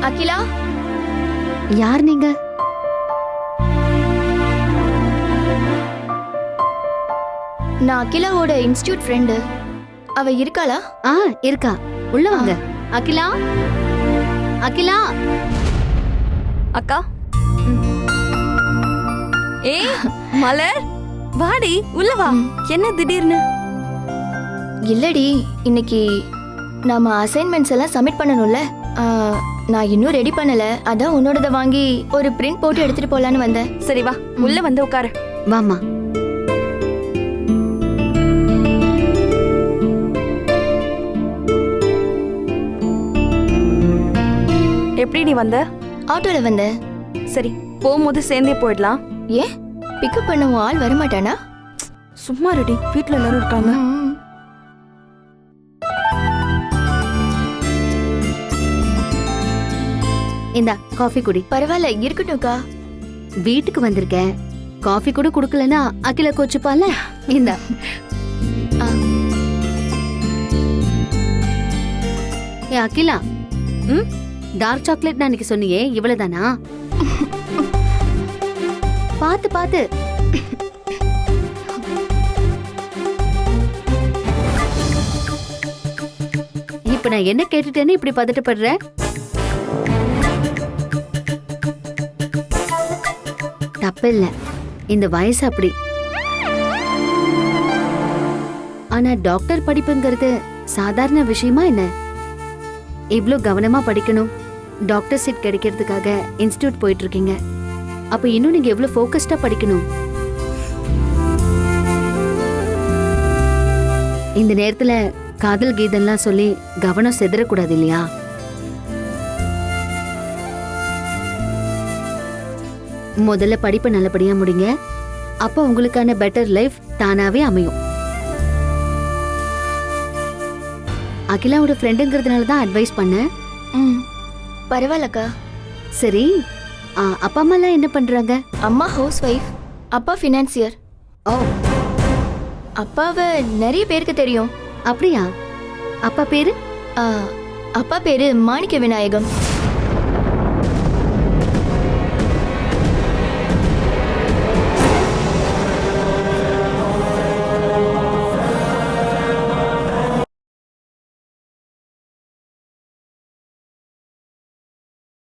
அகிலா, யார் நீங்க? நான் அகிலாவோட இன்ஸ்டிடியூட் ஃப்ரெண்டு. அவ இருக்காளா? இருக்கா. உள்ள வாங்க. அகிலா, அகிலா. அக்கா. ஏய் மலர், வாடி உள்ள வா. என்ன திடீர்னு? இல்லடி, இன்னைக்கு நாம அசைன்மெண்ட்ஸ் எல்லாம் சப்மிட் பண்ணணும்ல. நான் இன்னும் ரெடி பண்ணல. அதான் உன்னோடத வாங்கி ஒரு பிரிண்ட் போட்டு எடுத்துட்டு போலான்னு வந்தேன். சரி வா, உள்ள வந்து உட்காரு. வாமா. எப்படி நீ வந்த? ஆட்டோல வந்தேன். சரி, போகும்போது சேர்ந்தே போயிடலாம். ஏன் பிக்கப் பண்ண உன் ஆள் வரமாட்டானா? சும்மா ரெடி, வீட்ல எல்லாரும் இருக்காங்க. இந்தா காஃபி குடி. பரவாயில்ல, இருக்கட்டும்க்கா. வீட்டுக்கு வந்திருக்கேன், காஃபி கூட குடுக்கலனா அகில கோச்சுப்பால. இந்தா. ஏ அகிலா, டார்க் சாக்லேட் அன்னைக்கு சொன்னியே, இவ்வளவுதானா? பாத்து பாத்து. இப்ப நான் என்ன கேட்டுட்டேன்னு இப்படி பதட்டப்படுற? தப்பில்ல, இந்த வயசு அப்படி. ஆனா டாக்டர் படிப்புங்கிறது சாதாரண விஷயமா என்ன? இவ்ளோ கவனமா படிக்கணும், டாக்டர் சீட் கிடைக்கிறதுக்காக இன்ஸ்டிடியூட் போயிட்டு இருக்கீங்க. அப்ப இன்னும் நீங்க எவ்வளவு ஃபோக்கஸ்டா படிக்கணும். இந்த நேரத்துல காதல் கீதம்லாம் சொல்லி கவனம் செதறக்கூடாது இல்லையா? முதல்ல படிப்பை நல்லபடியா முடிங்க. அப்ப உங்களுக்கான பெட்டர் லைஃப் தானாவே அமையும். அகிலாவோட ஃப்ரெண்டுங்கிறதுனால தான் அட்வைஸ் பண்ணேன். பரவாயில்லக்கா. சரி, அப்பா அம்மாலாம் என்ன பண்றாங்க? அம்மா ஹவுஸ் ஒய்ஃப், அப்பா ஃபினான்சியர். ஓ, அப்பாவை நிறைய பேருக்கு தெரியும். அப்படியா? அப்பா பேரு? அப்பா பேரு மாணிக்க விநாயகம்.